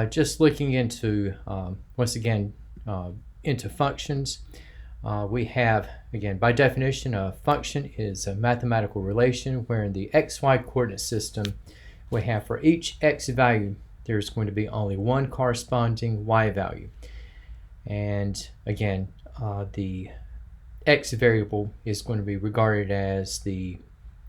Just looking into, once again, into functions, we have, again, by definition, a function is a mathematical relation where in the xy coordinate system we have for each x value there's going to be only one corresponding y value. And again, the x variable is going to be regarded as the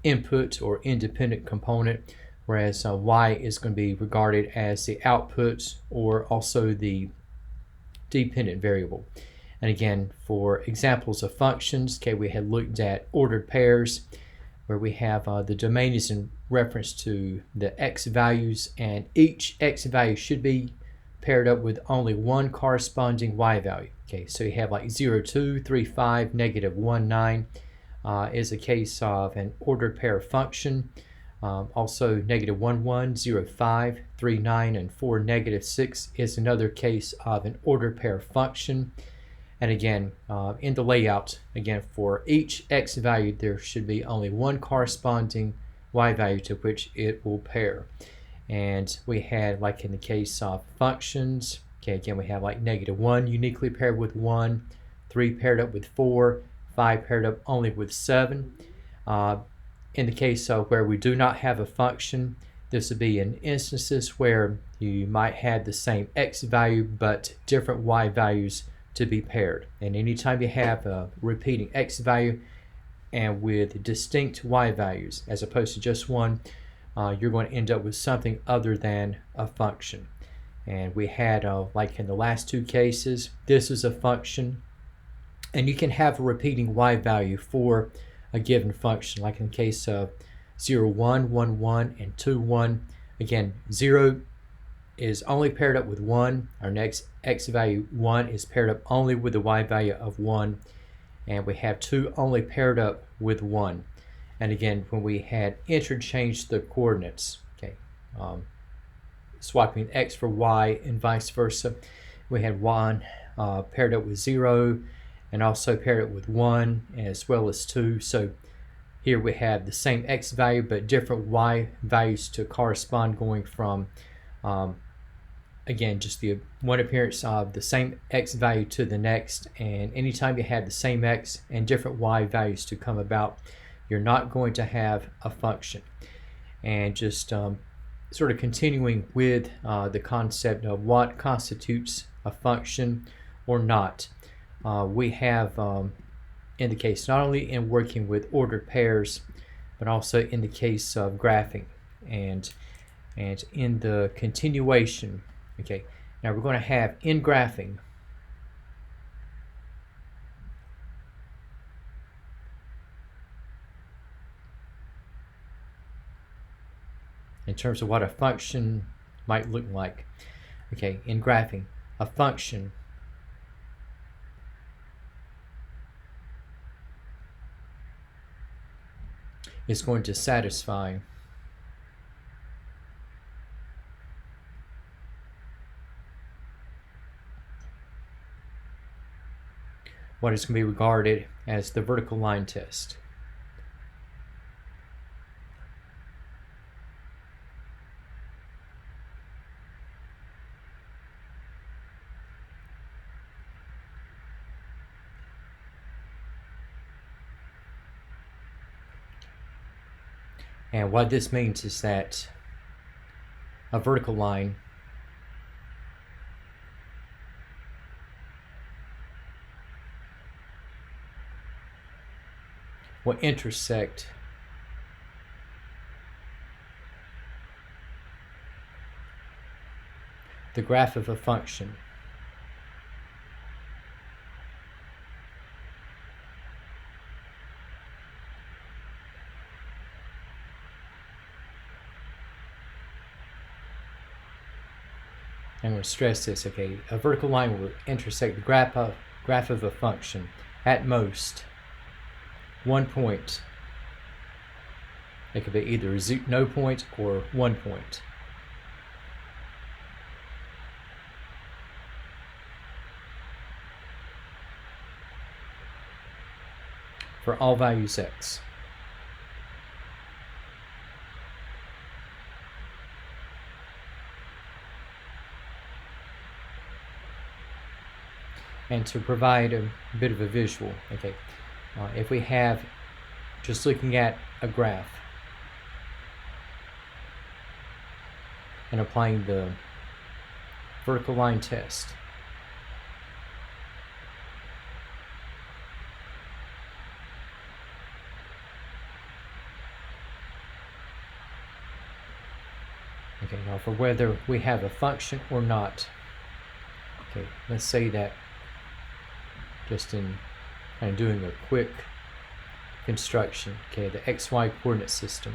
input or independent component, whereas y is going to be regarded as the output or also the dependent variable. And again, for examples of functions, okay, we had looked at ordered pairs, where we have the domain is in reference to the x values, and each x value should be paired up with only one corresponding y value. Okay, so you have like 0, 2, 3, 5, negative 1, 9 is a case of an ordered pair function. Also, negative 1, 1, 0, 5, 3, 9, and 4, negative 6 is another case of an ordered pair function. And again, in the layout, again, for each x value, there should be only one corresponding y value to which it will pair. And we had, like in the case of functions, okay, again, we have like negative 1 uniquely paired with 1, 3 paired up with 4, 5 paired up only with 7. In the case of where we do not have a function, this would be in instances where you might have the same x value but different y values to be paired. And anytime you have a repeating x value and with distinct y values as opposed to just one, you're going to end up with something other than a function. And we had, like in the last two cases, this is a function, and you can have a repeating y value for a given function, like in the case of 0, 1, 1, 1, and 2, 1. Again, 0 is only paired up with 1. Our next x value 1 is paired up only with the y value of 1. And we have 2 only paired up with 1. And again, when we had interchanged the coordinates, okay, swapping x for y and vice versa, we had 1 paired up with 0 and also paired up with 1 as well as 2. So here we have the same x value but different y values to correspond, going from again, just the one appearance of the same x value to the next. And anytime you have the same x and different y values to come about, you're not going to have a function. And just sort of continuing with the concept of what constitutes a function or not, we have in the case not only in working with ordered pairs but also in the case of graphing and in the continuation. Okay, now we're going to have in graphing in terms of what a function might look like. Okay, in graphing, a function is going to satisfy what is going to be regarded as the vertical line test. And what this means is that a vertical line will intersect the graph of a function I'm going to stress this, okay? A vertical line will intersect the graph of a function at most one point. It could be either no point or 1 point. For all values x. And to provide a bit of a visual, okay, if we have just looking at a graph and applying the vertical line test, okay, now for whether we have a function or not, okay, let's say that just in kind of doing a quick construction, okay, the XY coordinate system.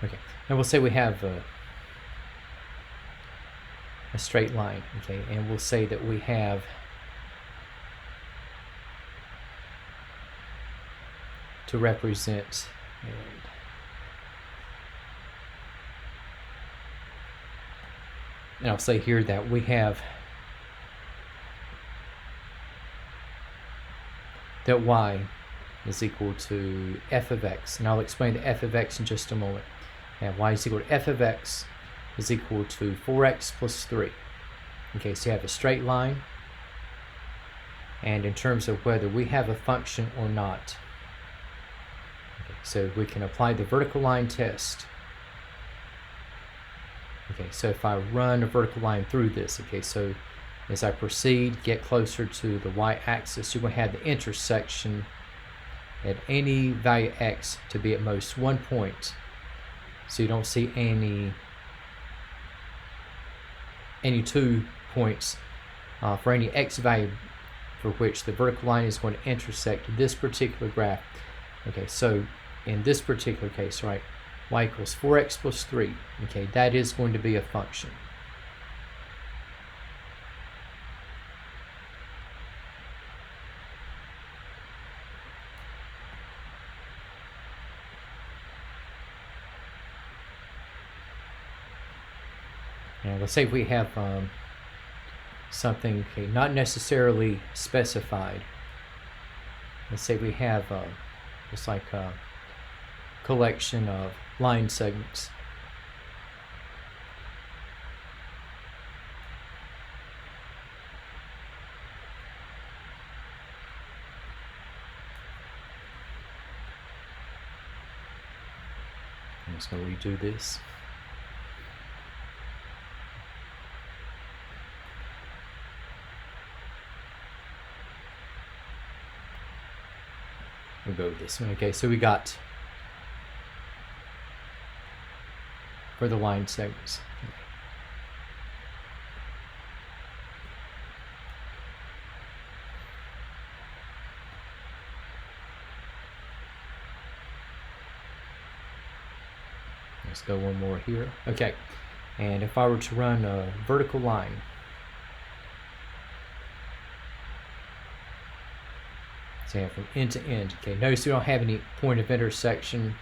Okay, now we'll say we have a straight line, okay, and we'll say that we have to represent, and I'll say here that we have that y is equal to f of x, and I'll explain the f of x in just a moment. And y is equal to f of x is equal to 4x plus 3. Okay, so you have a straight line, and in terms of whether we have a function or not, okay, so we can apply the vertical line test. Okay, so if I run a vertical line through this, okay, so as I proceed, get closer to the y-axis, you're going to have the intersection at any value x to be at most 1 point. So you don't see any 2 points for any x value for which the vertical line is going to intersect this particular graph. Okay, so in this particular case, right, y equals 4x plus 3. Okay, that is going to be a function. Now let's say we have something, okay, not necessarily specified. Let's say we have just like a collection of line segments. I'm just going to redo this. We'll go with this one. Okay, so we got for the line segments. Let's go one more here. Okay, and if I were to run a vertical line, so from end to end, okay, notice we don't have any point of intersection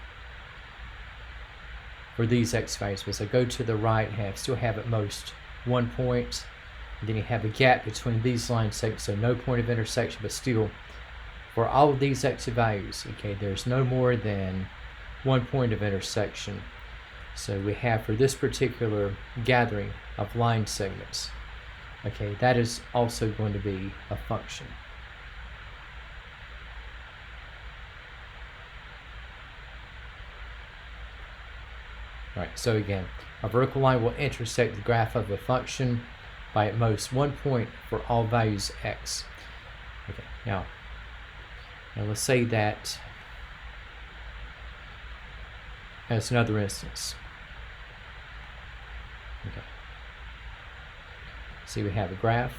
for these x values, but as I go to the right, still have at most 1 point, and then you have a gap between these line segments, so no point of intersection, but still for all of these x values, okay, there's no more than 1 point of intersection. So we have for this particular gathering of line segments, okay, that is also going to be a function. Right, so again, a vertical line will intersect the graph of a function by at most 1 point for all values x. Okay, now let's say that as another instance. Okay. See, we have a graph.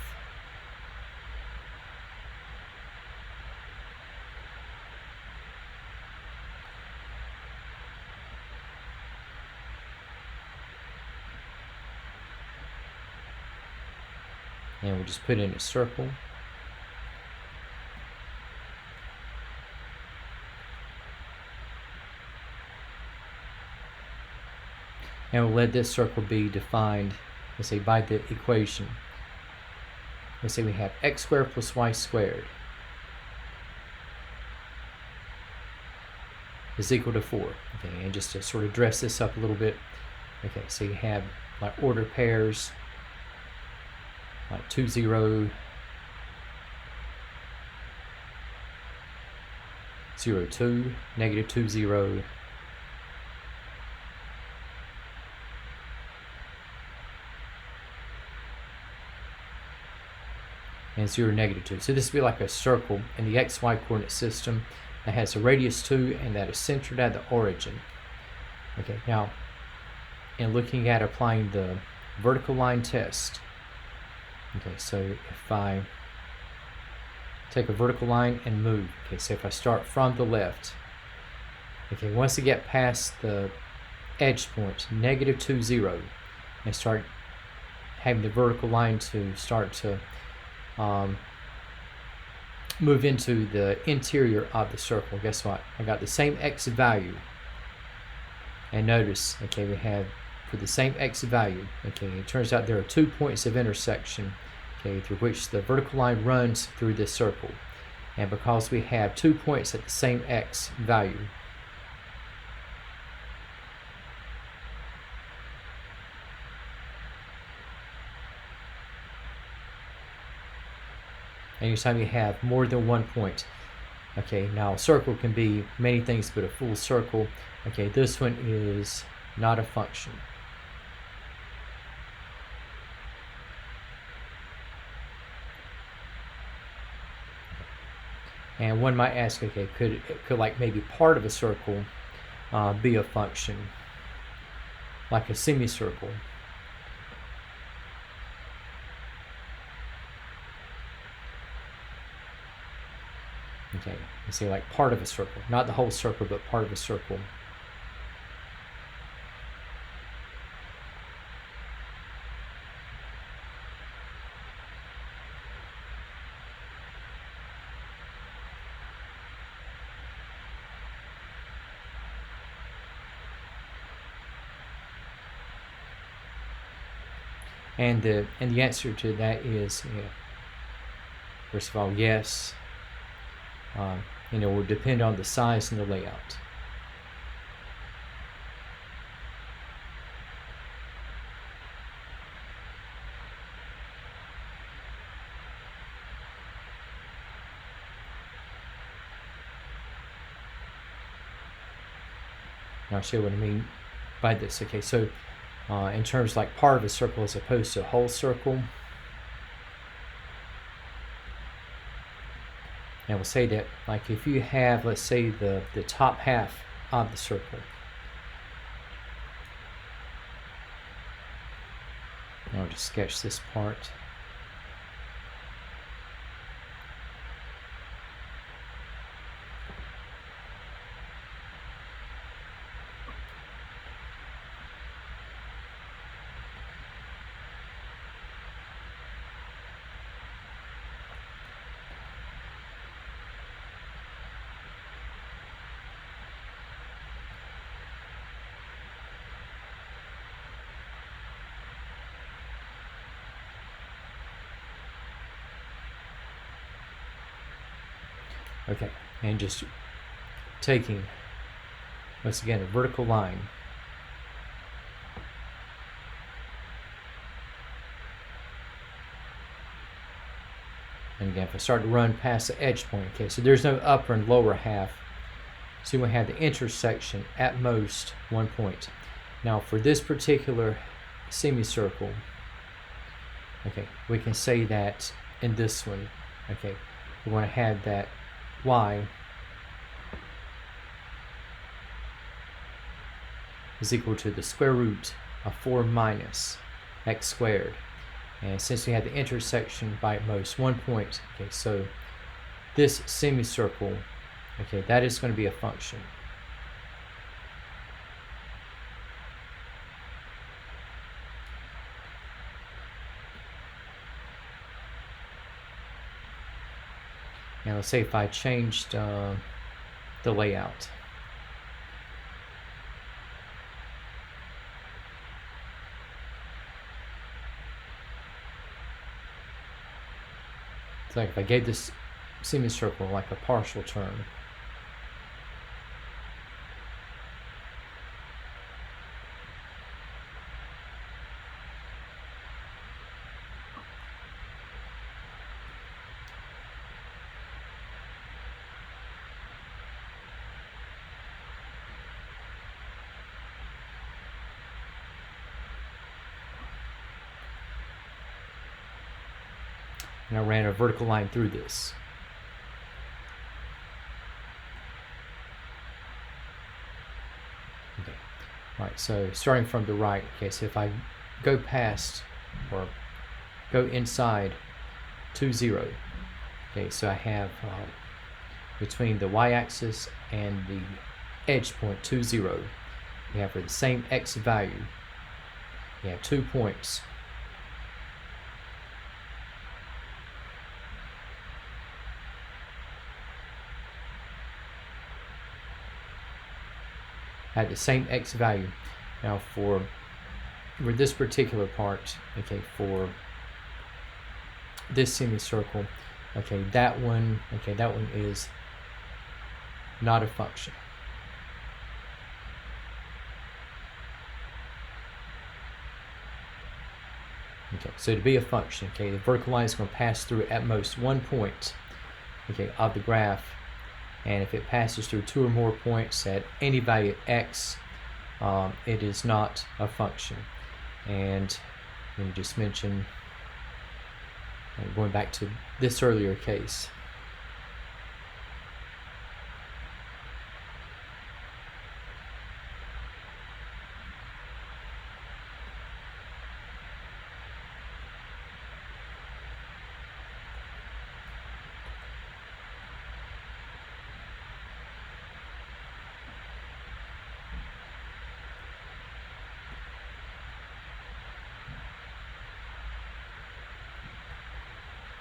And we'll just put in a circle. And we'll let this circle be defined, let's say, by the equation. Let's say we have x squared plus y squared is equal to 4. Okay, and just to sort of dress this up a little bit, okay, so you have like ordered pairs, like 2, 0, 0, 2, negative 2, 0, and 0, negative 2. So this would be like a circle in the xy coordinate system that has a radius 2 and that is centered at the origin. Okay, now in looking at applying the vertical line test, okay, so if I take a vertical line and move, okay, so if I start from the left, okay, once I get past the edge point, negative 2, 0, and start having the vertical line to start to move into the interior of the circle, guess what? I got the same x value. And notice, okay, we have for the same x value, okay, it turns out there are 2 points of intersection, okay, through which the vertical line runs through this circle. And because we have 2 points at the same x value, anytime you have more than 1 point, okay, now a circle can be many things but a full circle. Okay, this one is not a function. And one might ask, okay, could like maybe part of a circle be a function, like a semicircle? Okay, you see, like part of a circle, not the whole circle, but part of a circle. And the answer to that is, first of all, yes. Will depend on the size and the layout. Now I'll show you what I mean by this. Okay, so in terms like part of a circle as opposed to a whole circle, and we'll say that, like, if you have, let's say, the top half of the circle. I'll just sketch this part. Okay, and just taking, once again, a vertical line. And again, if I start to run past the edge point, okay, so there's no upper and lower half. So we have the intersection at most 1 point. Now for this particular semicircle, okay, we can say that in this one, okay, we want to have that y is equal to the square root of 4 minus x squared. And since we have the intersection by at most 1 point, okay, so this semicircle, okay, that is going to be a function. Now let's say if I changed the layout. So if I gave this semicircle like a partial term, and I ran a vertical line through this. Okay. All right, so starting from the right, okay, so if I go past or go inside 2, 0, okay, so I have between the y-axis and the edge point 2, 0, you have for the same x value, you have 2 points. At the same x value. Now for this particular part, okay, for this semicircle, okay, that one is not a function. Okay, so to be a function, okay, the vertical line is going to pass through at most 1 point, okay, of the graph. And if it passes through 2 or more points at any value x, it is not a function. And let me just mention, going back to this earlier case,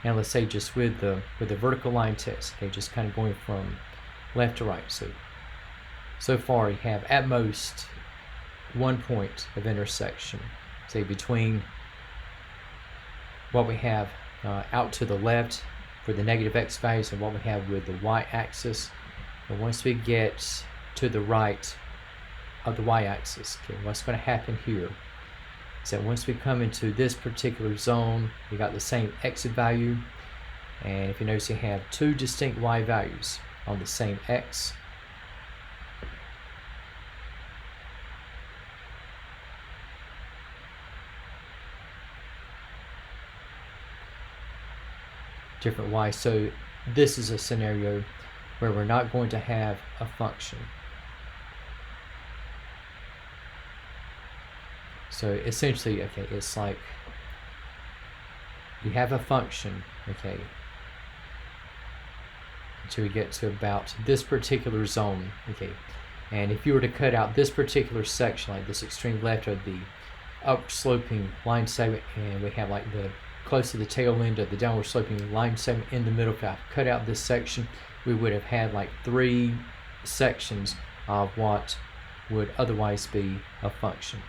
and let's say just with the vertical line test, okay, just kind of going from left to right. So far you have at most 1 point of intersection, say between what we have out to the left for the negative x values and what we have with the y-axis. And once we get to the right of the y-axis, okay, what's going to happen here is that once we come into this particular zone, we got the same x value, and if you notice, you have 2 distinct y values on the same x. Different y. So this is a scenario where we're not going to have a function. So essentially, okay, it's like you have a function, okay, until we get to about this particular zone, okay, and if you were to cut out this particular section, like this extreme left of the up sloping line segment, and we have like the close to the tail end of the downward sloping line segment in the middle, if I cut out this section, we would have had like 3 sections of what would otherwise be a function.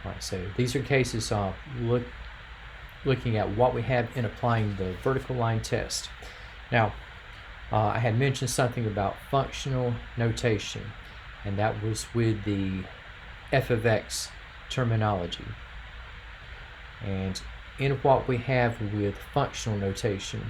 All right, so these are cases of looking at what we have in applying the vertical line test. Now, I had mentioned something about functional notation, and that was with the f of x terminology. And in what we have with functional notation,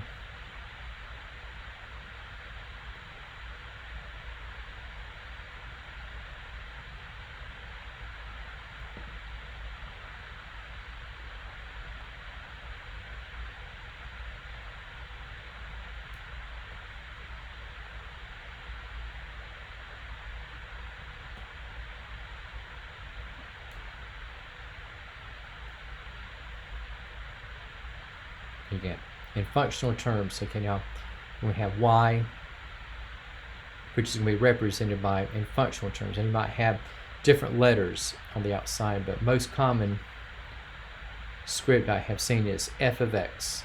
again, in functional terms, okay, now we have y, which is going to be represented by, in functional terms, and you might have different letters on the outside, but most common script I have seen is f of x.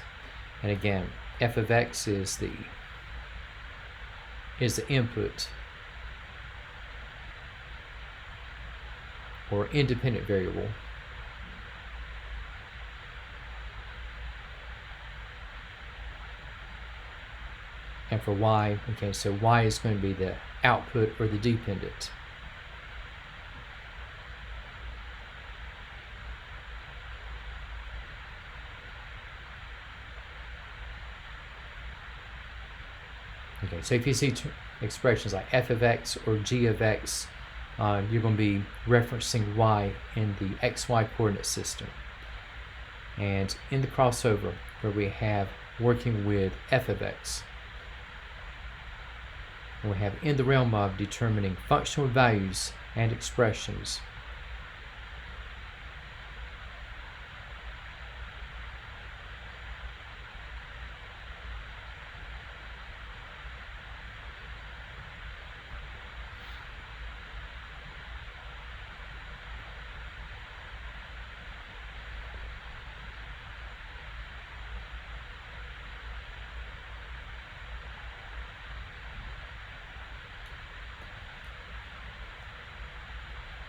And again, f of x is the input or independent variable. and for y, okay, so y is going to be the output or the dependent. Okay, so if you see expressions like f of x or g of x, you're going to be referencing y in the xy coordinate system. And in the crossover, where we have working with f of x, we have in the realm of determining functional values and expressions.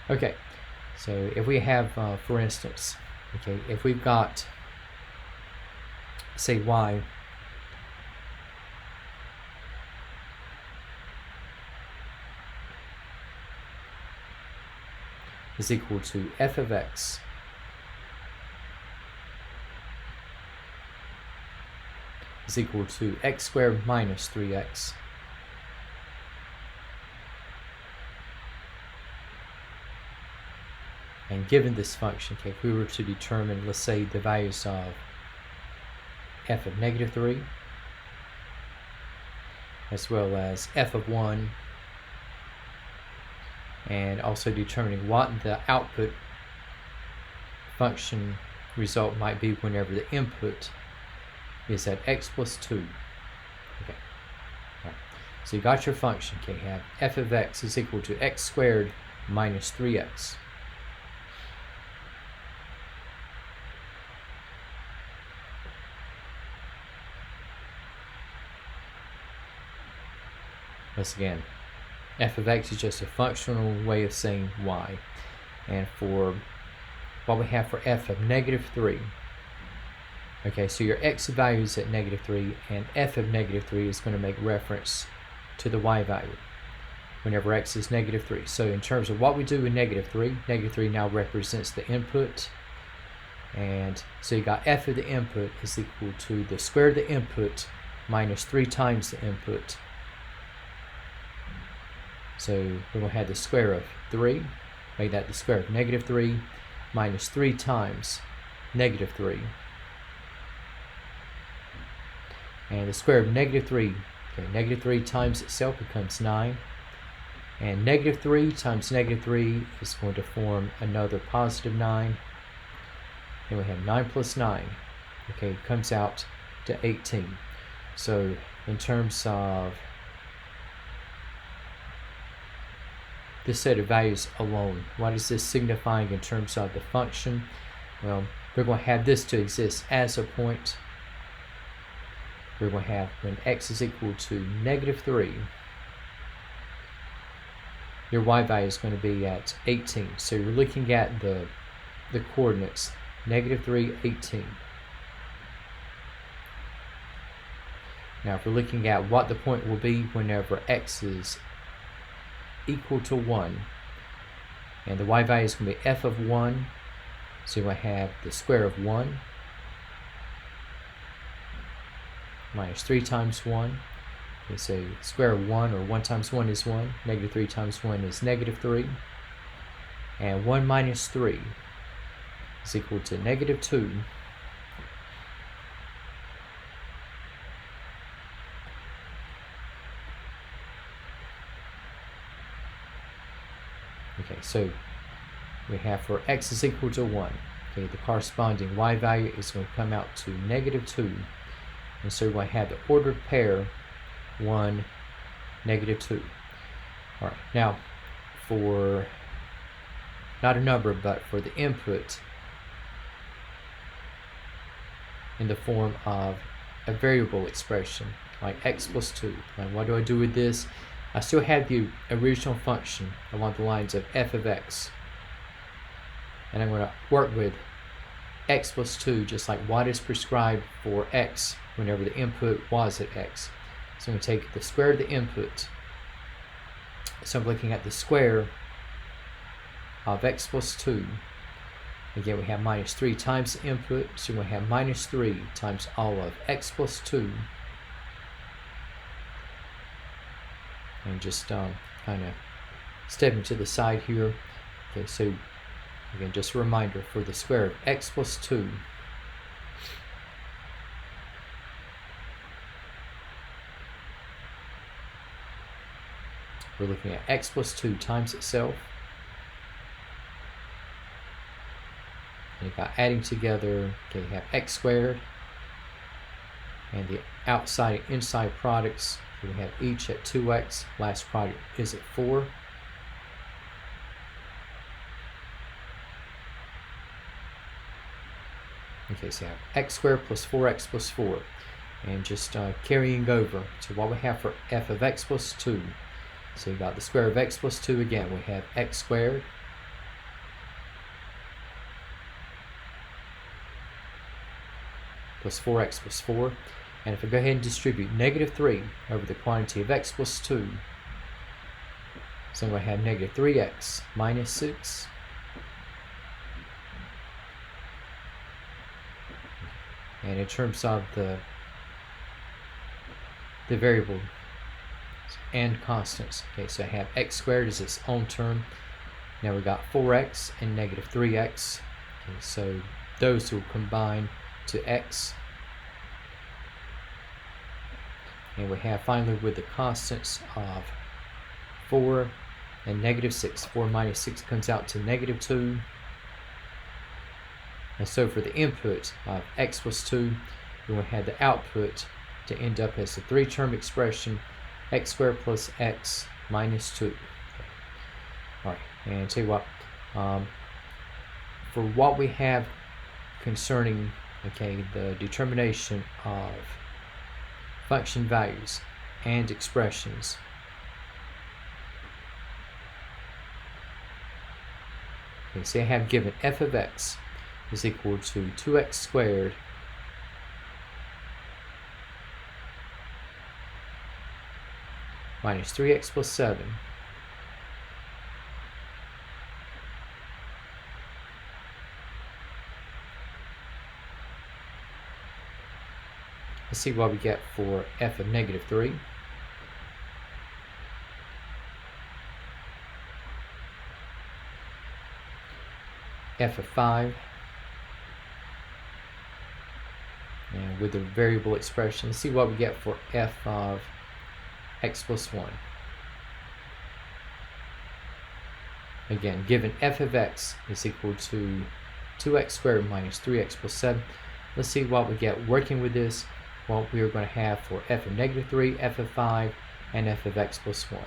Okay, so if we have, for instance, okay, if we've got, say, y is equal to f of x is equal to x squared minus 3x and given this function, okay, if we were to determine, let's say, the values of f of negative 3 as well as f of 1, and also determining what the output function result might be whenever the input is at x plus 2. Okay. All right. So you got your function, okay, you have f of x is equal to x squared minus 3x. Once again, f of x is just a functional way of saying y. And for what we have for f of negative 3, okay, so your x value is at negative 3, and f of negative 3 is going to make reference to the y value whenever x is negative 3. So in terms of what we do with negative 3 now represents the input. And so you got f of the input is equal to the square of the input minus 3 times the input. So we're going to have the square of 3, make that the square of negative 3 minus 3 times negative 3. And the square of negative 3, okay, negative 3 times itself becomes 9. And negative 3 times negative 3 is going to form another positive 9. And we have 9 plus 9, okay, it comes out to 18. So in terms of this set of values alone, what is this signifying in terms of the function? Well, we're going to have this to exist as a point. We're going to have when x is equal to negative 3, your y value is going to be at 18. So you're looking at the coordinates negative 3, 18. Now if we're looking at what the point will be whenever x is equal to 1, and the y value is going to be f of 1, so you're going to have the square of 1 minus 3 times 1. Okay, so square of 1, or 1 times 1 is 1, negative 3 times 1 is negative 3, and 1 minus 3 is equal to negative 2. Okay, so we have for x is equal to 1, okay, the corresponding y value is going to come out to negative 2. And so we're going to have the ordered pair 1, negative 2. All right, now for not a number, but for the input in the form of a variable expression like x plus 2. And what do I do with this? I still have the original function along the lines of f of x, and I'm going to work with x plus 2 just like what is prescribed for x whenever the input was at x. So we take the square of the input. So I'm looking at the square of x plus 2. Again, we have minus 3 times the input, so we have minus 3 times all of x plus 2. And just kind of stepping to the side here. Okay, so again, just a reminder for the square of x plus 2. We're looking at x plus 2 times itself. And by adding together, okay, you have x squared. And the outside and inside products, we have each at 2x. Last product is at 4. Okay, so you have x squared plus 4x plus 4. And just carrying over to what we have for f of x plus 2. So you got the square of x plus 2 again. We have x squared plus 4x plus 4. And if I go ahead and distribute negative 3 over the quantity of x plus 2, so I'm going to have negative 3x minus 6. And in terms of the variable and constants, okay, so I have x squared as its own term. Now we got 4x and negative 3x. Okay, so those will combine to x. And we have finally with the constants of 4 and negative 6. 4 minus 6 comes out to negative 2. And so for the input of x plus 2, we will have the output to end up as a 3-term expression, x squared plus x minus 2. All right, and tell you what, for what we have concerning, okay, the determination of function values and expressions, okay, say I have given f of x is equal to 2x squared minus 3x plus 7 let's see what we get for f of negative 3. F of 5. And with the variable expression, let's see what we get for f of x plus 1. Again, given f of x is equal to 2x squared minus 3x plus 7. Let's see what we get working with this, what we are going to have for f of negative 3, f of 5, and f of x plus 1.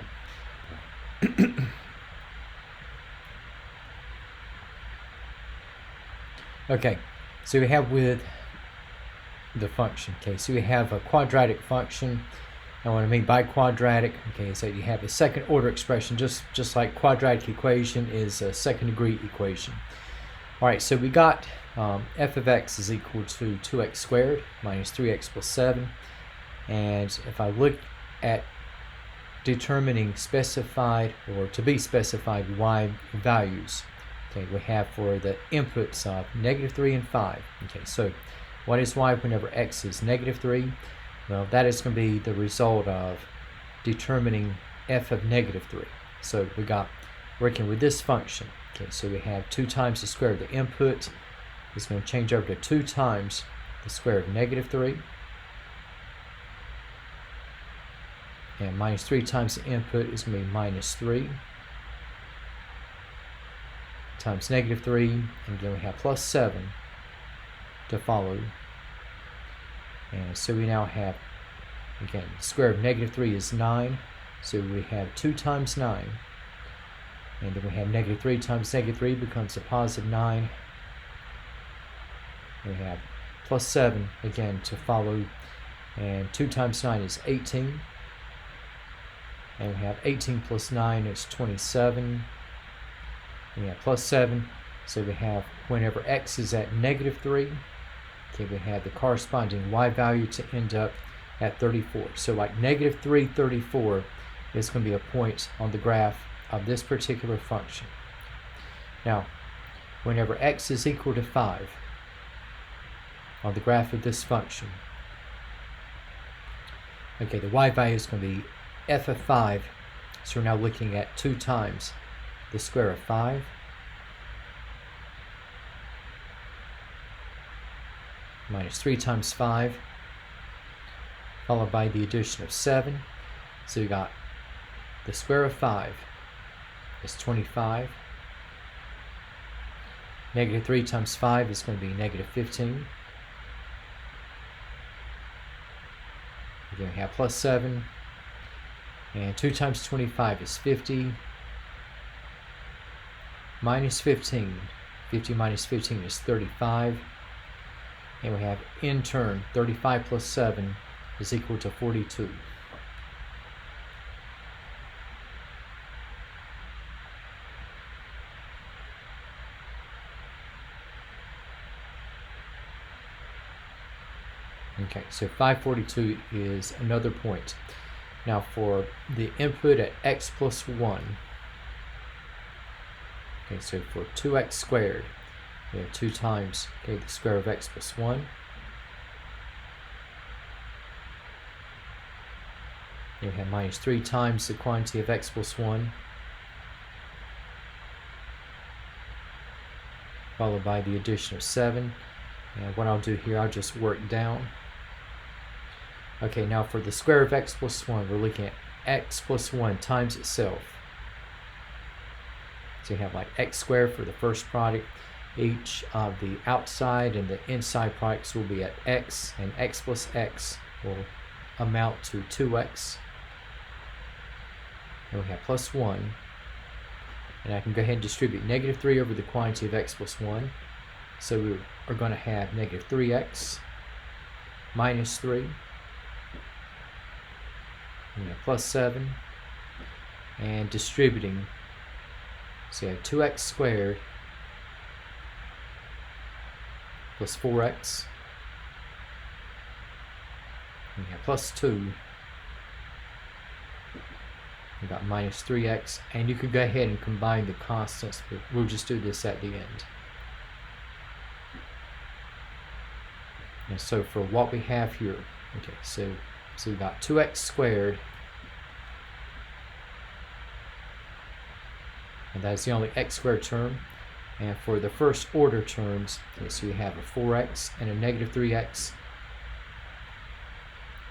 Okay, so we have with the function, okay, so we have a quadratic function. And what I mean by quadratic, okay, is that you have a second order expression, just like quadratic equation is a second degree equation. All right, so we got f of x is equal to 2x squared minus 3x plus 7. And if I look at determining specified or to be specified y values, okay, we have for the inputs of negative 3 and 5. Okay, so what is y whenever x is negative 3? Well, that is going to be the result of determining f of negative 3. So we got working with this function. Okay, so we have 2 times the square of the input is going to change over to 2 times the square of negative 3. And minus 3 times the input is going to be minus 3 times negative 3. And again, we have plus 7 to follow. And so we now have, again, the square of negative 3 is 9. So we have 2 times 9. And then we have negative 3 times negative 3 becomes a positive 9. We have plus 7 again to follow. And 2 times 9 is 18. And we have 18 plus 9 is 27. And we have plus 7. So we have whenever x is at negative 3, okay, we have the corresponding y value to end up at 34. So like negative 3, 34 is going to be a point on the graph of this particular function. Now, whenever x is equal to 5 on the graph of this function, okay, the y value is going to be f of 5. So we're now looking at 2 times the square of 5 minus 3 times 5, followed by the addition of 7. So you got the square of 5 is 25. Negative 3 times 5 is going to be negative 15. Again, we have plus 7. And 2 times 25 is 50. Minus 15. 50 minus 15 is 35. And we have, in turn, 35 plus 7 is equal to 42. Okay, so 542 is another point. Now for the input at x plus 1, okay, so for 2x squared, we have 2 times, okay, the square of x plus 1. And we have minus 3 times the quantity of x plus 1, followed by the addition of 7. And what I'll do here, I'll just work down. Okay, now for the square of x plus 1, we're looking at x plus 1 times itself. So you have like x squared for the first product. Each of the outside and the inside products will be at x, and x plus x will amount to 2x. And we have plus 1. And I can go ahead and distribute negative 3 over the quantity of x plus 1. So we are going to have negative 3x minus 3. And plus 7. And distributing. So you have 2x squared plus 4x. And you have plus 2. You got minus 3x. And you could go ahead and combine the constants, but we'll just do this at the end. And so for what we have here, okay, so we got 2x squared, and that's the only x squared term. And for the first order terms, okay, so you have a 4x and a negative 3x,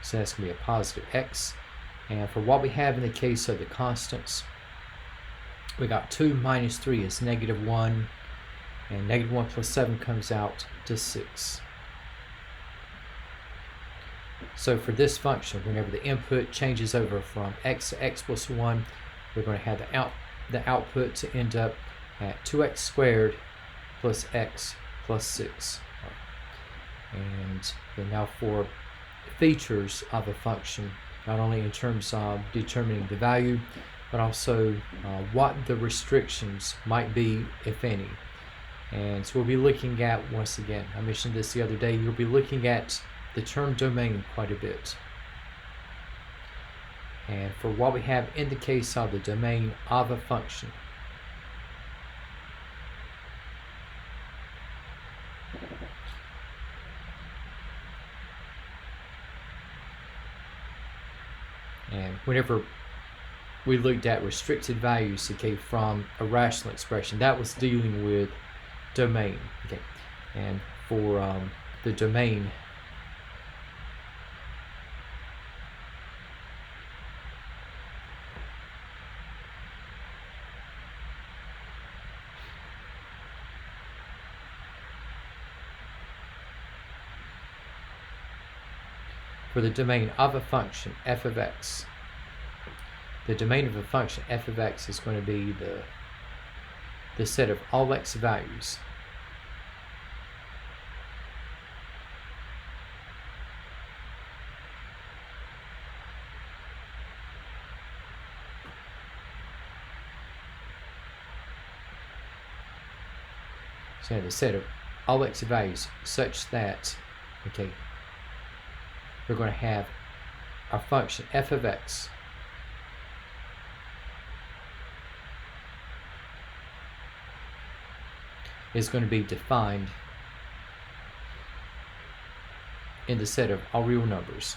so that's going to be a positive x. And for what we have in the case of the constants, we got 2 minus 3 is negative 1, and negative 1 plus 7 comes out to 6. So for this function, whenever the input changes over from x to x plus 1, we're going to have the output to end up at 2x squared plus x plus 6. And then now for features of a function, not only in terms of determining the value, but also what the restrictions might be, if any. And so we'll be looking at, once again, I mentioned this the other day, you'll be looking at the term domain quite a bit. And for what we have in the case of the domain of a function, and whenever we looked at restricted values, okay, from a rational expression, that was dealing with domain, okay. And for the domain, for the domain of a function f of x, the domain of a function f of x is going to be the set of all x values so the set of all x values such that, okay, we're going to have our function f of x is going to be defined in the set of all real numbers.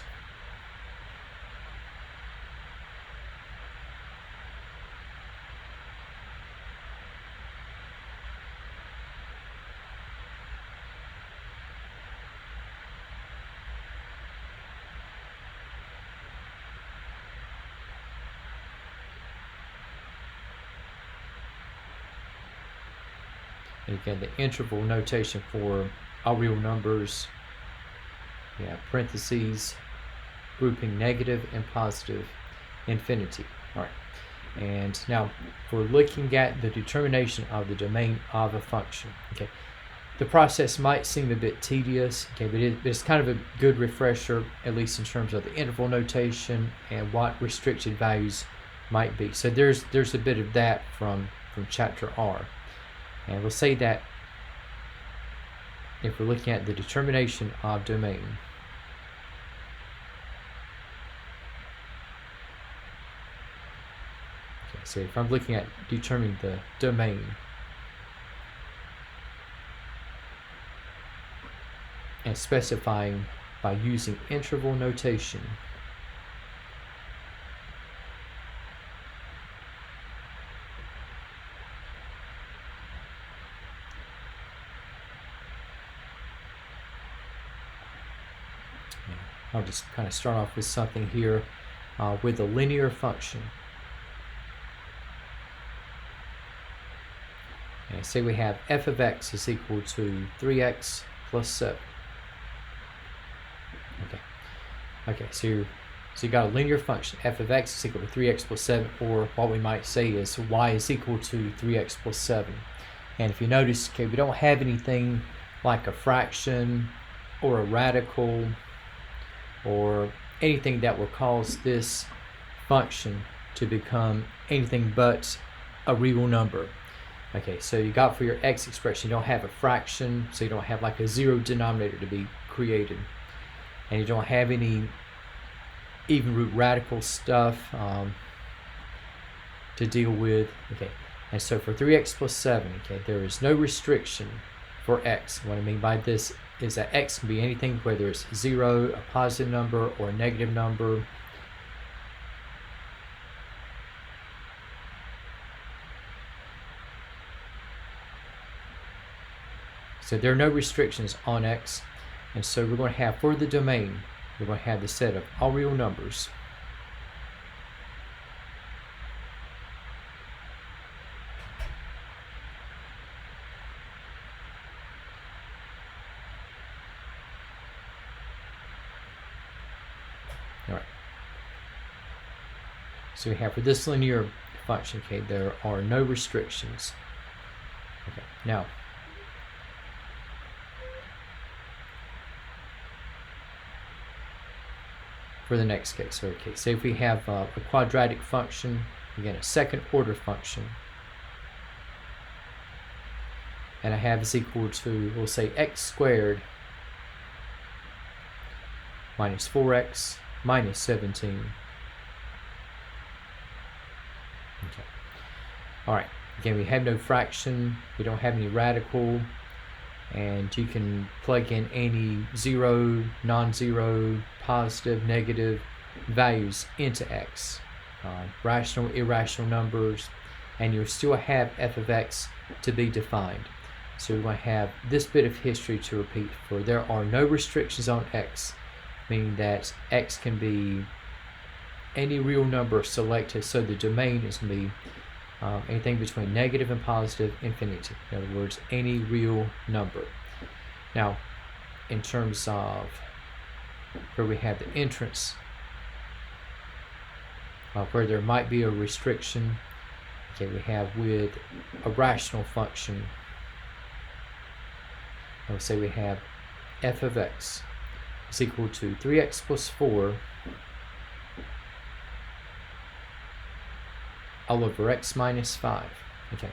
And again, the interval notation for all real numbers, parentheses, grouping negative and positive, infinity. All right. And now for looking at the determination of the domain of a function. Okay. The process might seem a bit tedious, okay, but it's kind of a good refresher, at least in terms of the interval notation and what restricted values might be. So there's a bit of that from chapter R. And we'll say that if we're looking at the determination of domain, okay, so if I'm looking at determining the domain and specifying by using interval notation, I'll just kind of start off with something here with a linear function. And say we have f of x is equal to 3x plus 7. Okay, so you got a linear function, f of x is equal to 3x plus 7, or what we might say is y is equal to 3x plus 7. And if you notice, okay, we don't have anything like a fraction or a radical or anything that will cause this function to become anything but a real number. Okay, so you got for your x expression, you don't have a fraction, so you don't have like a zero denominator to be created. And you don't have any even root radical stuff to deal with. Okay, and so for 3x plus 7, okay, there is no restriction for x. What I mean by this is that x can be anything, whether it's 0, a positive number, or a negative number. So there are no restrictions on x. And so we're going to have, for the domain, we're going to have the set of all real numbers. All right. So we have for this linear function, okay, there are no restrictions. Okay, now, for the next case, okay, say if we have a quadratic function, again a second order function, and I have is equal to, we'll say x squared minus 4x minus 17. Okay. All right. Again, we have no fraction. We don't have any radical. And you can plug in any zero, non-zero, positive, negative values into x. Rational, irrational numbers. And you'll still have f of x to be defined. So we're going to have this bit of history to repeat for. There are no restrictions on x, meaning that x can be any real number selected. So the domain is going to be anything between negative and positive infinity. In other words, any real number. Now, in terms of where we have the entrance, where there might be a restriction, okay, we have with a rational function, I would say we have f of x is equal to 3x plus 4 all over x minus 5. Okay,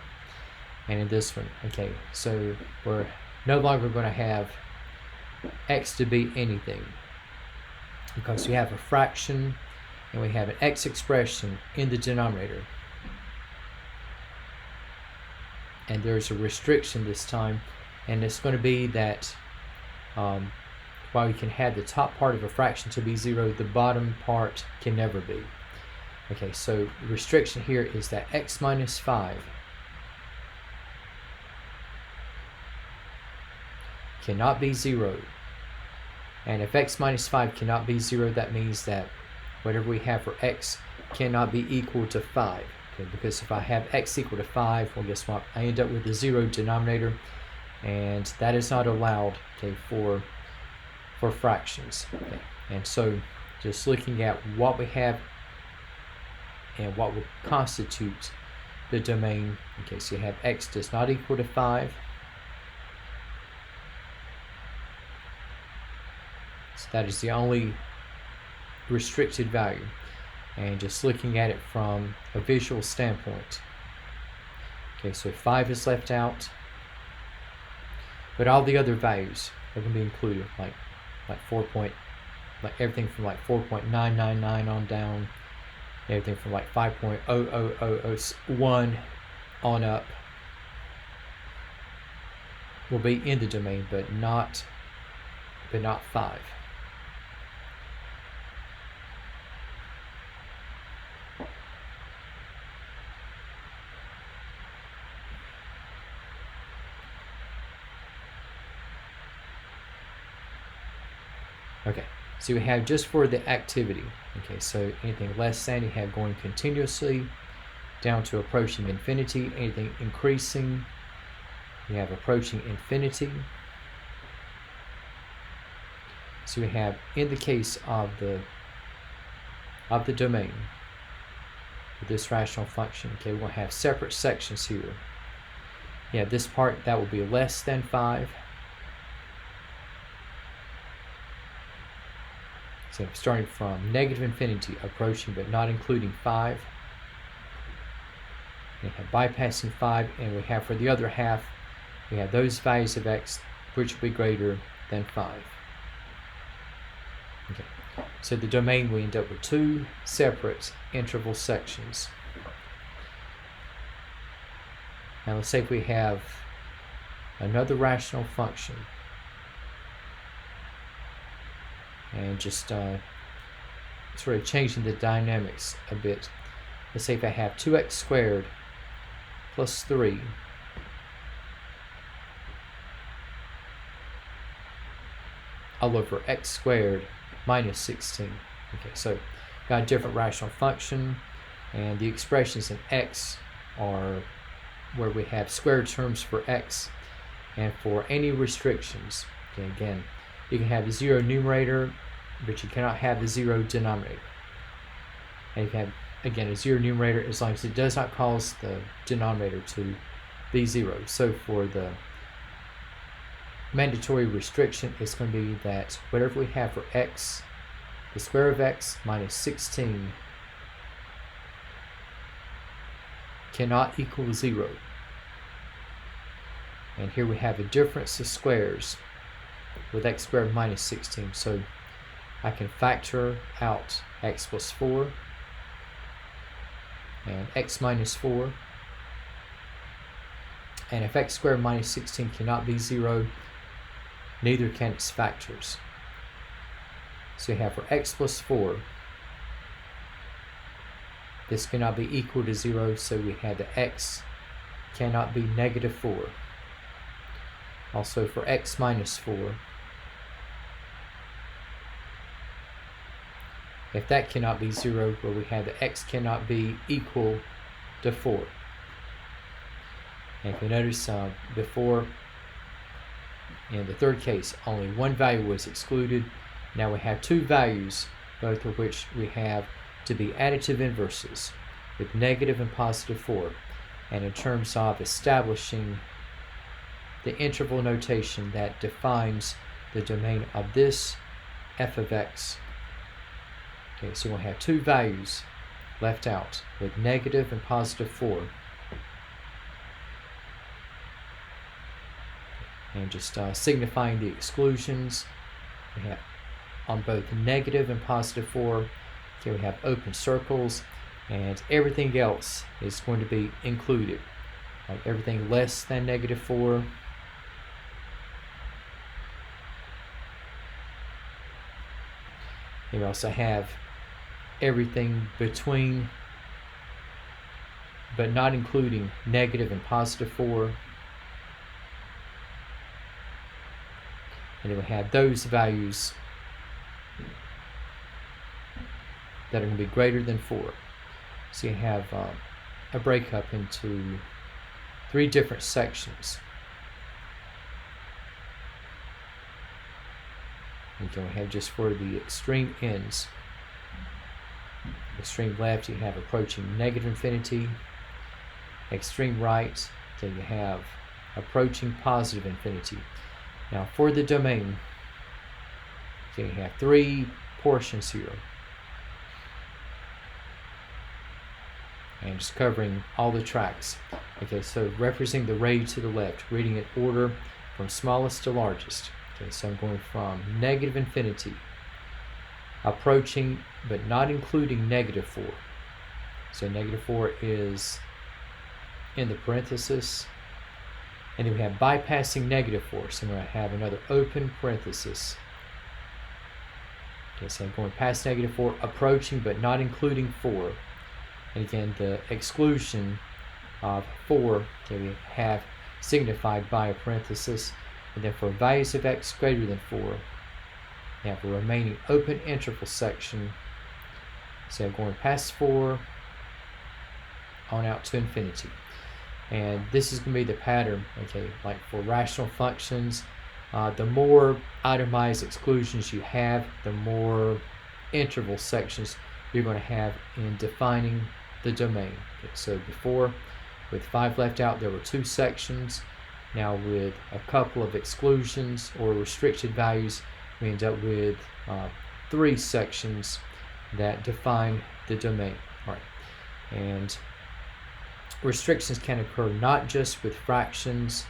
and in this one, okay, so we're no longer going to have x to be anything. because we have a fraction and we have an x expression in the denominator. And there's a restriction this time, and it's going to be that while you can have the top part of a fraction to be 0, the bottom part can never be. Okay, so the restriction here is that x minus 5 cannot be 0. And if x minus 5 cannot be 0, that means that whatever we have for x cannot be equal to 5. Okay, because if I have x equal to 5, well, guess what? I end up with a 0 denominator, and that is not allowed, okay, for fractions. Okay. And so just looking at what we have and what will constitute the domain. Okay, so you have x does not equal to 5. So that is the only restricted value. And just looking at it from a visual standpoint. Okay, so 5 is left out, but all the other values are going to be included, like everything from like 4.999 on down, everything from like 5.00001 on up will be in the domain, but not 5. Okay, so we have just for the activity. Okay, so anything less than, you have going continuously down to approaching infinity. Anything increasing, you have approaching infinity. So we have, in the case of the domain with this rational function, okay, we'll have separate sections here. Yeah, this part that will be less than 5. So starting from negative infinity, approaching but not including 5. We have bypassing 5, and we have for the other half, we have those values of x which will be greater than 5. Okay, so the domain, we end up with 2 separate interval sections. Now let's say if we have another rational function, and just sort of changing the dynamics a bit. Let's say if I have 2x squared plus 3 all over x squared minus 16. Okay, so got a different rational function, and the expressions in x are where we have squared terms for x, and for any restrictions, okay, again, you can have a 0 numerator, but you cannot have the 0 denominator. And you can have, again, a 0 numerator as long as it does not cause the denominator to be 0. So for the mandatory restriction, it's going to be that whatever we have for x, the square of x minus 16 cannot equal 0. And here we have a difference of squares with x squared minus 16. So I can factor out x plus 4 and x minus 4. And if x squared minus 16 cannot be 0, neither can its factors. So you have for x plus 4, this cannot be equal to 0, so we have the x cannot be negative 4. Also for x minus 4, if that cannot be 0, well, we have the x cannot be equal to 4. And if you notice before, in the third case, only one value was excluded. Now we have 2 values, both of which we have to be additive inverses with negative and positive 4. And in terms of establishing the interval notation that defines the domain of this f of x. Okay, so we'll have 2 values left out with negative and positive 4. And just signifying the exclusions, we have on both negative and positive 4. Okay, we have open circles, and everything else is going to be included. Like everything less than negative 4. And we also have everything between but not including negative and positive 4. And then we have those values that are going to be greater than 4. So you have a breakup into 3 different sections. And we have just for the extreme ends. Extreme left, you have approaching negative infinity. Extreme right, so you have approaching positive infinity. Now for the domain, okay, you have 3 portions here. And just covering all the tracks. Okay, so representing the ray to the left, reading in order from smallest to largest. Okay, so I'm going from negative infinity, approaching but not including negative 4. So negative 4 is in the parenthesis. And then we have bypassing negative 4. So I'm going to have another open parenthesis. Okay, so I'm going past negative 4, approaching but not including 4. And again, the exclusion of 4, okay, we have signified by a parenthesis. And then for values of x greater than 4, we have a remaining open interval section. So I'm going past 4 on out to infinity. And this is going to be the pattern, okay, like for rational functions. The more itemized exclusions you have, the more interval sections you're going to have in defining the domain. Okay, so before, with 5 left out, there were 2 sections. Now with a couple of exclusions or restricted values, we end up with 3 sections that define the domain. All right. And restrictions can occur not just with fractions,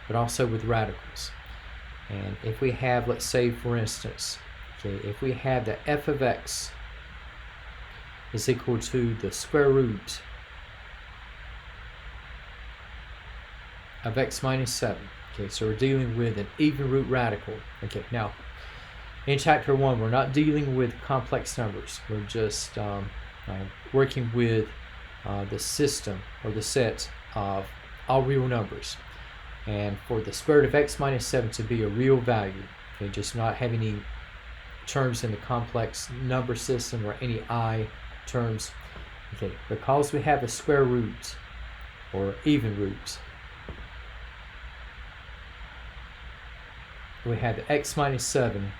but also with radicals. And if we have, let's say for instance, okay, if we have that f of x is equal to the square root of x minus 7. Okay, so we're dealing with an even root radical. Okay, now in chapter 1, we're not dealing with complex numbers. We're just working with the system or the set of all real numbers. And for the square root of x minus 7 to be a real value, okay, just not have any terms in the complex number system or any I terms. Okay, because we have a square root or even root, we have the x minus 7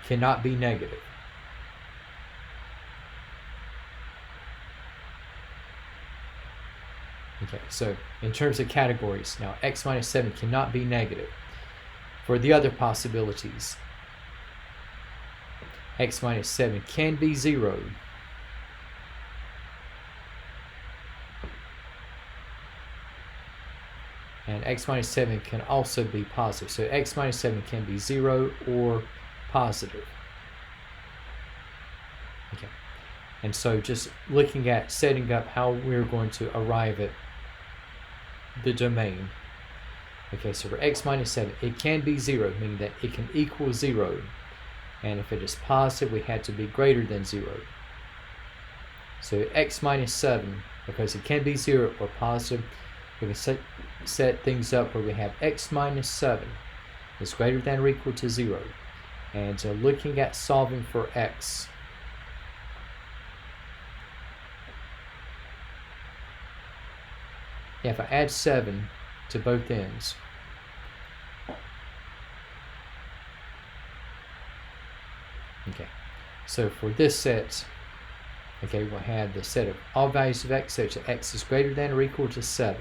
cannot be negative. Okay, so in terms of categories, now x minus 7 cannot be negative. For the other possibilities, x minus 7 can be 0. And x minus 7 can also be positive. So x minus 7 can be 0 or positive. Okay. And so just looking at setting up how we're going to arrive at the domain. Okay, so for x minus 7, it can be 0, meaning that it can equal 0. And if it is positive, we had to be greater than 0. So x minus 7, because it can be 0 or positive, we can set things up where we have x minus 7 is greater than or equal to 0. And so looking at solving for x, if I add 7 to both ends, okay, so for this set, okay, we'll have the set of all values of x such that x is greater than or equal to 7.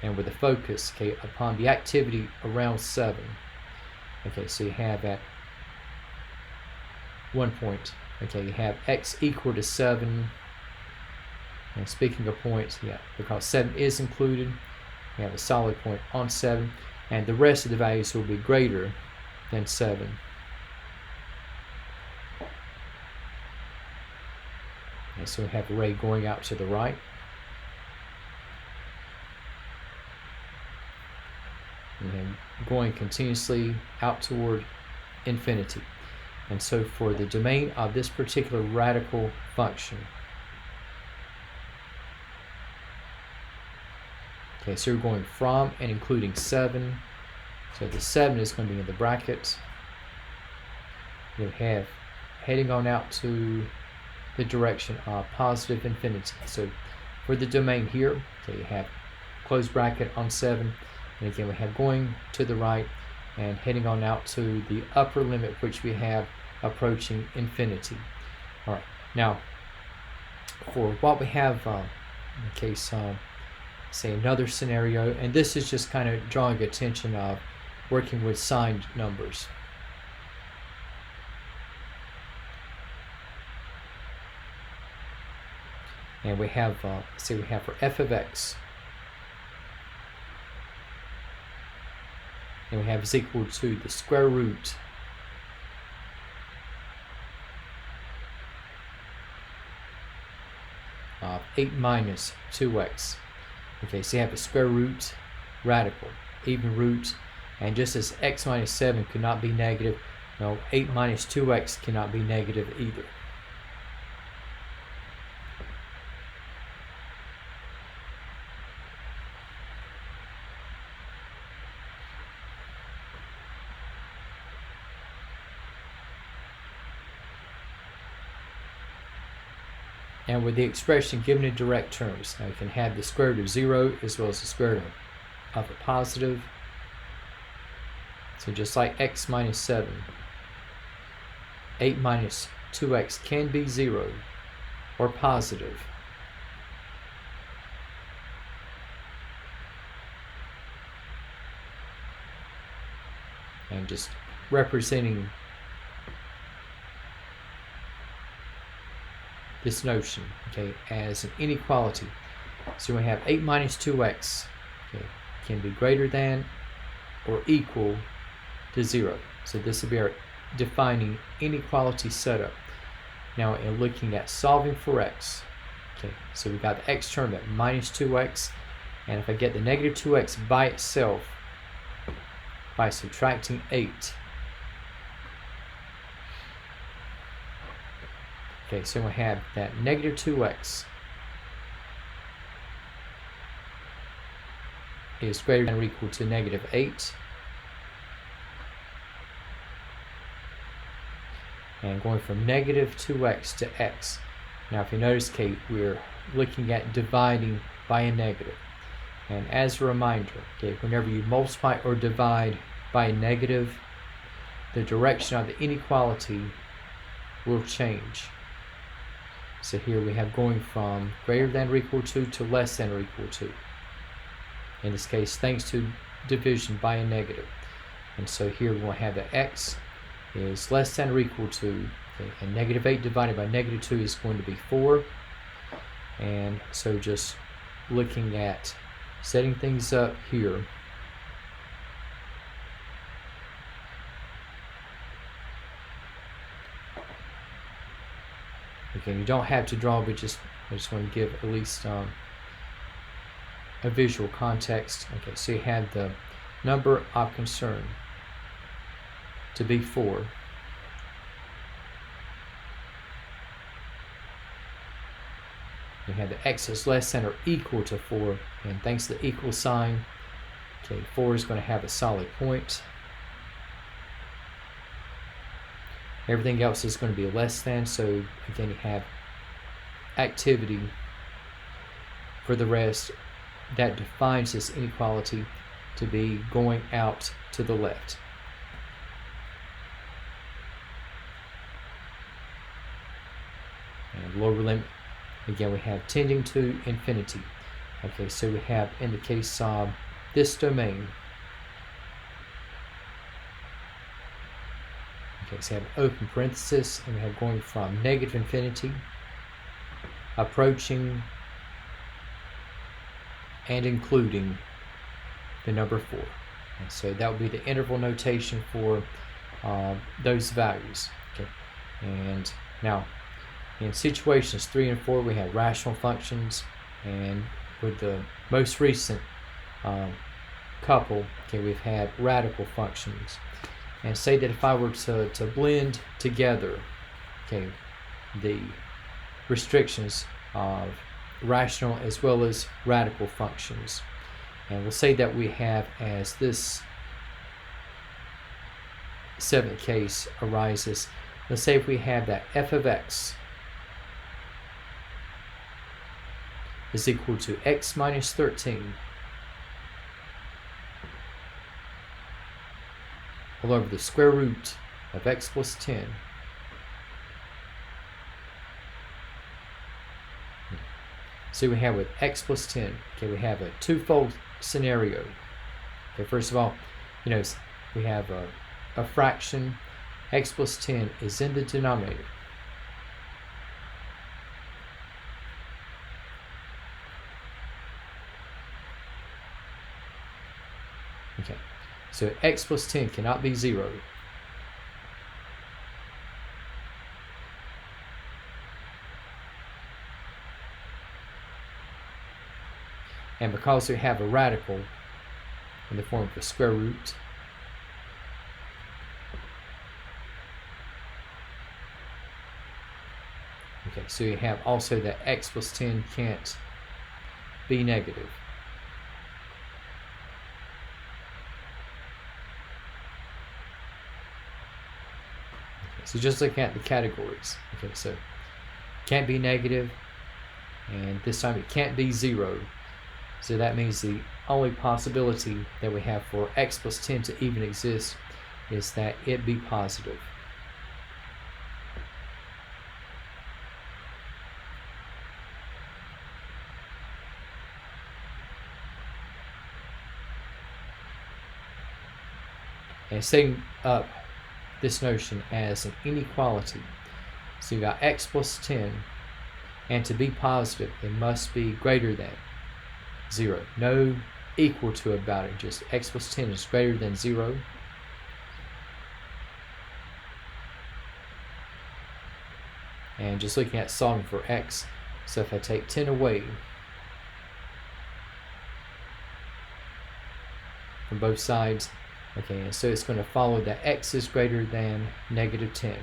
And with a focus, okay, upon the activity around 7. Okay, so you have at one point Okay, you have x equal to 7. And speaking of points, yeah, because 7 is included, we have a solid point on 7, and the rest of the values will be greater than 7. And so we have a ray going out to the right. And then going continuously out toward infinity. And so for the domain of this particular radical function, okay, so we're going from and including 7. So the 7 is going to be in the bracket. We have heading on out to the direction of positive infinity. So for the domain here, okay, you have close bracket on 7. And again, we have going to the right and heading on out to the upper limit, which we have approaching infinity. All right, now for what we have in case say another scenario, and this is just kind of drawing attention of working with signed numbers. And we have say we have for f of x, and we have is equal to the square root of 8 minus 2x. Okay, so you have a square root, radical, even root, and just as x minus 7 could not be negative, no, 8 minus 2x cannot be negative either. And with the expression given in direct terms, now you can have the square root of 0 as well as the square root of a positive. So just like x minus 7, 8 minus 2x can be 0 or positive. And just representing this notion, okay, as an inequality. So we have 8 minus 2x, okay, can be greater than or equal to 0. So this will be our defining inequality setup. Now in looking at solving for x, okay, so we've got the x term at minus 2x, and if I get the negative 2x by itself by subtracting 8, okay, so we have that negative 2x is greater than or equal to negative 8. And going from negative 2x to x. Now if you notice, Kate, we're looking at dividing by a negative. And as a reminder, okay, whenever you multiply or divide by a negative, the direction of the inequality will change. So here we have going from greater than or equal to less than or equal to. In this case, thanks to division by a negative. And so here we'll have that x is less than or equal to, okay, and negative 8 divided by negative 2 is going to be 4. And so just looking at setting things up here, okay, you don't have to draw, but I just want to give at least a visual context. Okay, so you have the number of concern to be 4. You have the x is less than or equal to 4, and thanks to the equal sign, okay, 4 is going to have a solid point. Everything else is going to be less than, so again you have activity for the rest that defines this inequality to be going out to the left. And lower limit, again we have tending to infinity. Okay, so we have in the case of this domain, Okay, so we have open parenthesis, and we have going from negative infinity, approaching, and including the number 4. And so that would be the interval notation for those values. Okay, and now in situations 3 and 4, we have rational functions, and with the most recent couple, okay, we've had radical functions. And say that if I were to blend together, okay, the restrictions of rational as well as radical functions, and we'll say that we have, as this 7th case arises, let's say if we have that f of x is equal to x minus 13 all over the square root of x plus 10. So we have with x plus 10, okay, we have a twofold scenario. Okay, first of all, we have a fraction, x plus 10 is in the denominator. Okay, so x plus 10 cannot be 0. And because we have a radical in the form of a square root, okay, so you have also that x plus 10 can't be negative. Okay, so just looking at the categories, okay, so can't be negative, and this time it can't be 0. So that means the only possibility that we have for x plus 10 to even exist is that it be positive. And setting up this notion as an inequality, so you got x plus 10, and to be positive, it must be greater than 0. No equal to about it, just x plus 10 is greater than 0. And just looking at solving for x, so if I take 10 away from both sides, okay, and so it's going to follow that x is greater than negative 10.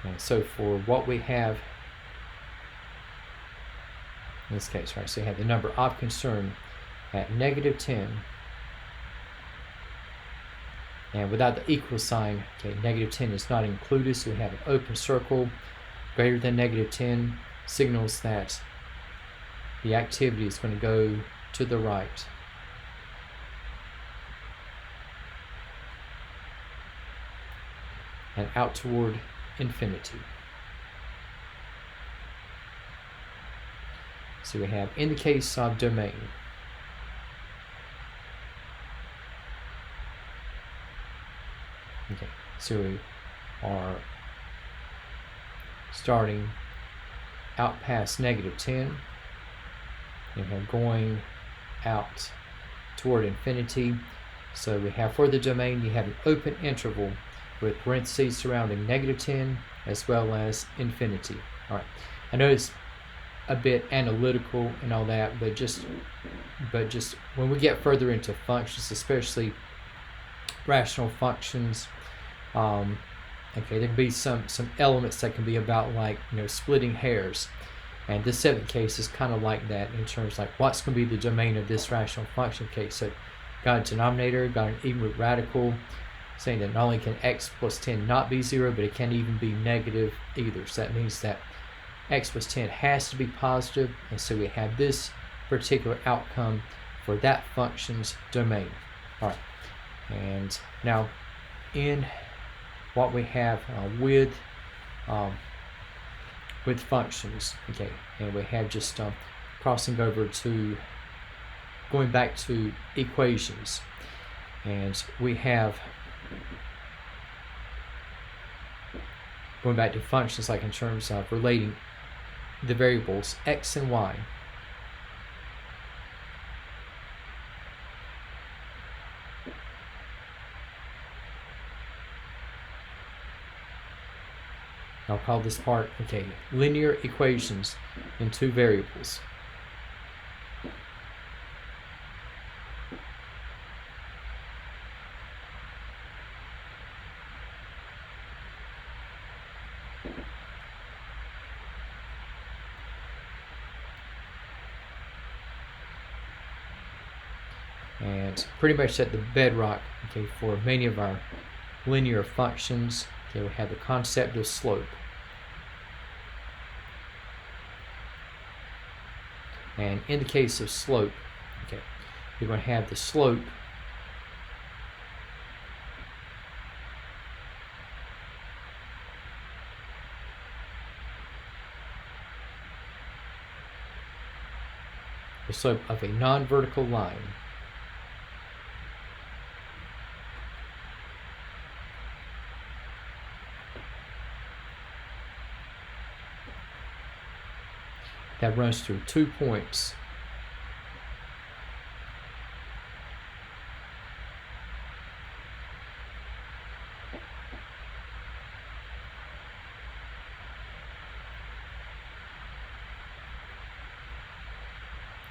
And so for what we have in this case, right, so you have the number of concern at negative 10, and without the equal sign, okay, negative 10 is not included, so we have an open circle greater than negative 10, signals that the activity is going to go to the right. And out toward infinity. So we have, in the case of domain, okay, so we are starting out past negative 10, and we're going out toward infinity. So we have, for the domain, you have an open interval with parentheses surrounding negative 10 as well as infinity. All right, I know it's a bit analytical and all that, but just when we get further into functions, especially rational functions, okay, there can be some elements that can be about, like, splitting hairs, and this 7th case is kind of like that in terms like what's going to be the domain of this rational function case. So got a denominator, got an even root radical, saying that not only can x plus 10 not be 0, but it can't even be negative either. So that means that x plus 10 has to be positive, and so we have this particular outcome for that function's domain. All right, and now in what we have with with functions. Okay, and we have just crossing over to going back to equations, and we have going back to functions, like in terms of relating the variables x and y. I'll call this part, okay, linear equations in two variables. And pretty much at the bedrock, okay, for many of our linear functions, okay, we have the concept of slope. And in the case of slope, okay, you're going to have the slope of a non-vertical line. That runs through 2 points.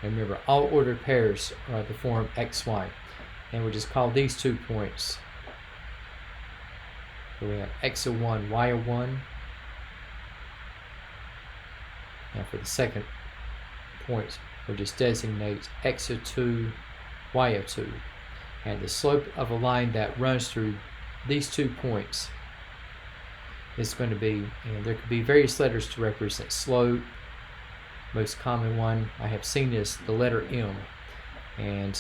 And remember, all ordered pairs are the form xy, and we just call these 2 points. So we have x01, y01. Now for the second point, we'll just designate x02, y02. And the slope of a line that runs through these 2 points is going to be, and there could be various letters to represent slope. Most common one I have seen is the letter M. And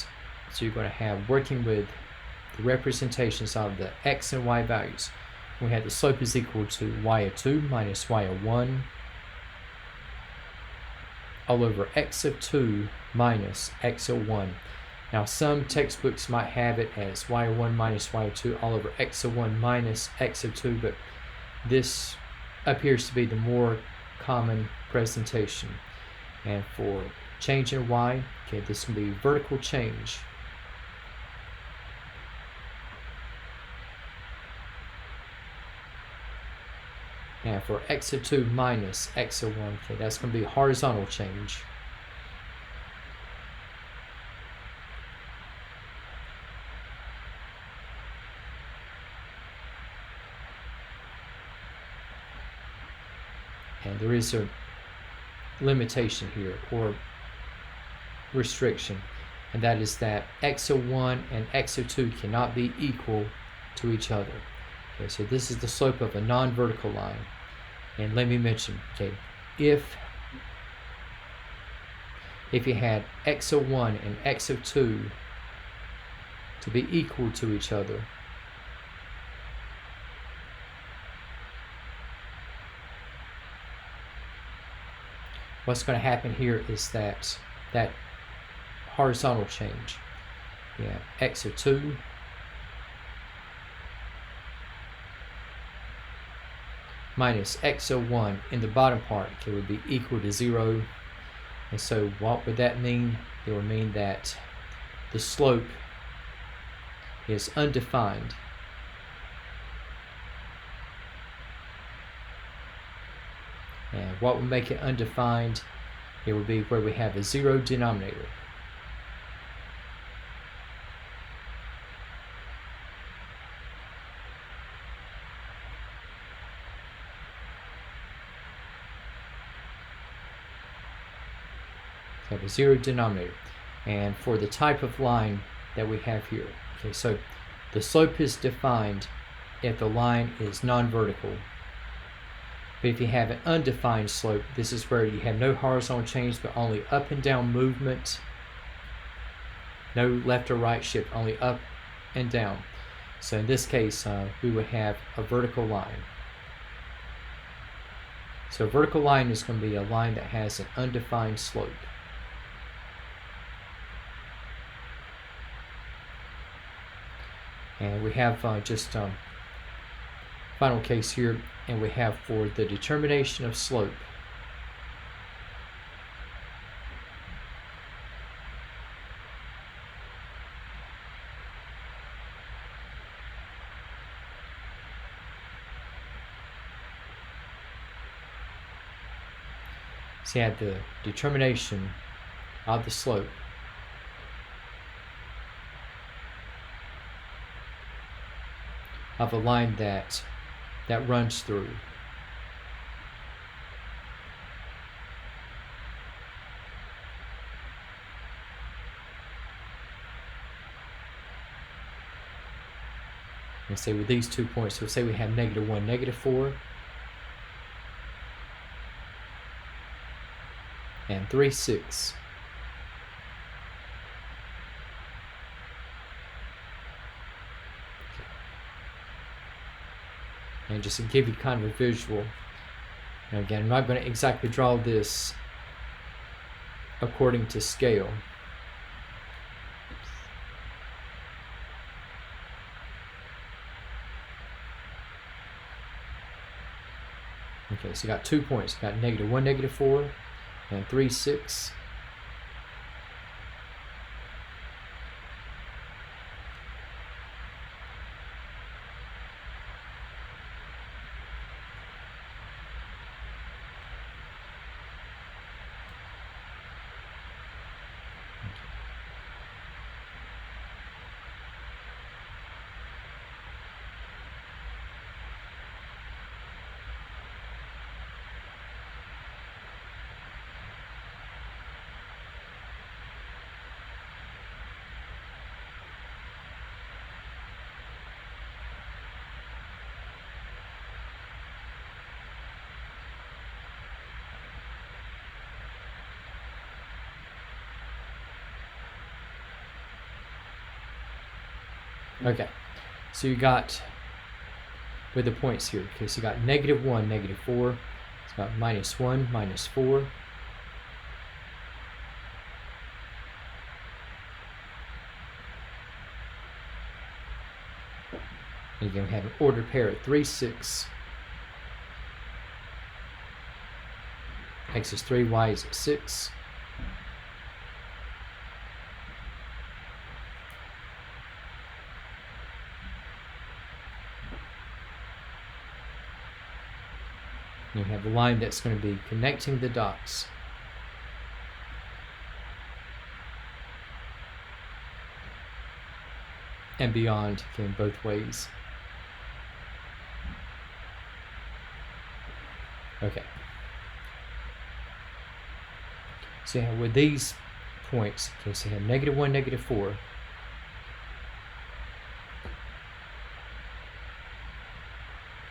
so you're going to have, working with the representations of the x and y values, we have the slope is equal to y02 minus y01 all over x02 minus x01. Now some textbooks might have it as y01 minus y02 all over x01 minus x02, but this appears to be the more common presentation. And for change in y, okay, this can be vertical change. And for x02 minus x01, okay, that's going to be horizontal change. And there is a limitation here, or restriction, and that is that x01 and x02 cannot be equal to each other. Okay, so this is the slope of a non-vertical line. And let me mention, okay, if you had x01 and x02 to be equal to each other, what's going to happen here is that horizontal change, yeah, x02 minus x01 in the bottom part, okay, would be equal to 0. And so what would that mean? It would mean that the slope is undefined. And what would make it undefined? It would be where we have a 0 denominator. So a 0 denominator. And for the type of line that we have here, okay, so the slope is defined if the line is non-vertical. But if you have an undefined slope, this is where you have no horizontal change, but only up and down movement. No left or right shift, only up and down. So in this case, we would have a vertical line. So a vertical line is going to be a line that has an undefined slope. And we have just final case here, and we have for the determination of slope. So you have the determination of the slope. Of a line that runs through. And say with these 2 points, so say we have -1, -4, and 3, 6. And just to give you kind of a visual. Now again, I'm not going to exactly draw this according to scale. Okay, so you got 2 points. You got -1, -4, and 3, 6. Okay, so you got with the points here. Okay, so you got -1, -4. It's got -1, -4. And again, we have an ordered pair at 3, 6. X is 3, Y is at 6. You have a line that's going to be connecting the dots. And beyond, again, both ways. Okay. So yeah, with these points, okay, so you have -1, -4.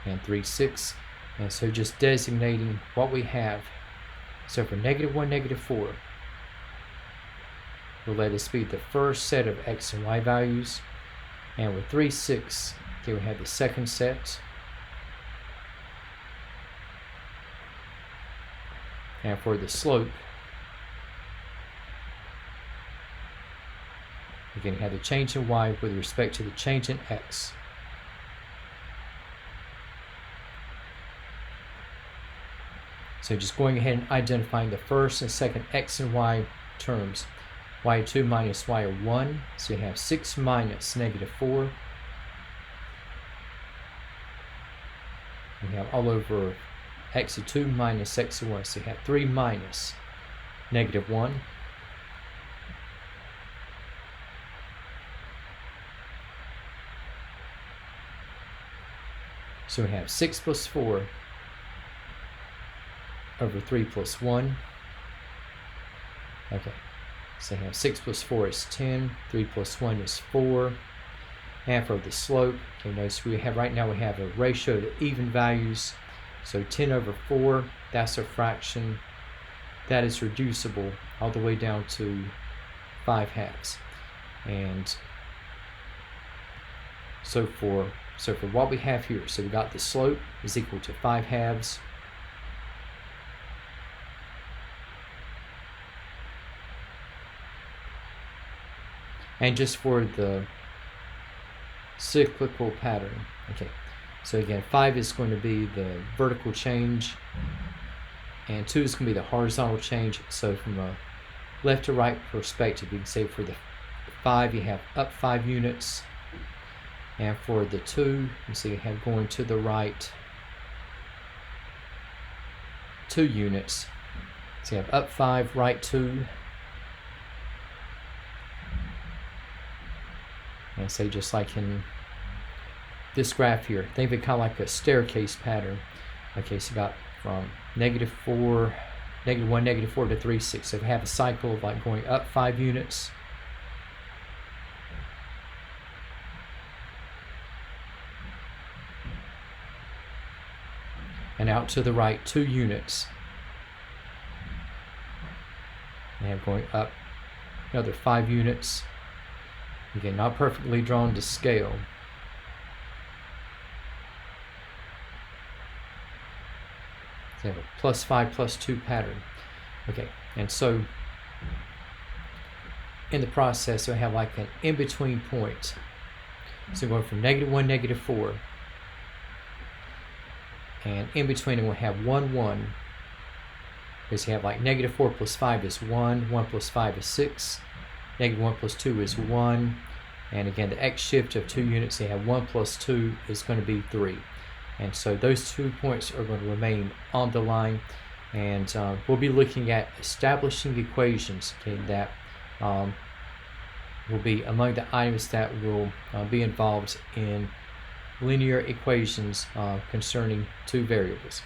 And 3, 6. And so just designating what we have. So for -1, -4, will let us be the first set of X and Y values. And with 3, 6, okay, we have the second set. And for the slope, again, you have the change in Y with respect to the change in X. So just going ahead and identifying the first and second X and Y terms. Y2 minus Y1, so you have 6 minus -4. You have all over X2 minus X1, so you have 3 minus -1. So we have 6 plus 4 over 3 plus 1. Okay, so we have 6 plus 4 is 10, 3 plus 1 is 4. And for the slope, okay, notice we have right now we have a ratio to even values. So 10 over 4, that's a fraction that is reducible all the way down to 5/2. And so for what we have here, so we got the slope is equal to 5/2. And just for the cyclical pattern, okay, so again 5 is going to be the vertical change and 2 is going to be the horizontal change. So from a left to right perspective, you can say for the 5 you have up 5 units, and for the 2 you see you have going to the right 2 units. So you have up 5, right 2, and say just like in this graph here, think of it kind of like a staircase pattern. Okay, so about from -4, -1, -4 to 3, 6. So we have a cycle of like going up 5 units, and out to the right 2 units, and have going up another 5 units. Again, not perfectly drawn to scale. So you have a +5, +2 pattern. Okay, and so in the process, we have like an in-between point. So going from -1, -4, and in between it we'll have 1, 1. Because you have like -4 + 5 is 1, 1 + 5 is 6, -1 + 2 is 1, and again the x shift of 2 units, so you have 1 + 2 is going to be 3. And so those 2 points are going to remain on the line, and we'll be looking at establishing equations, okay, that will be among the items that will be involved in linear equations concerning 2 variables.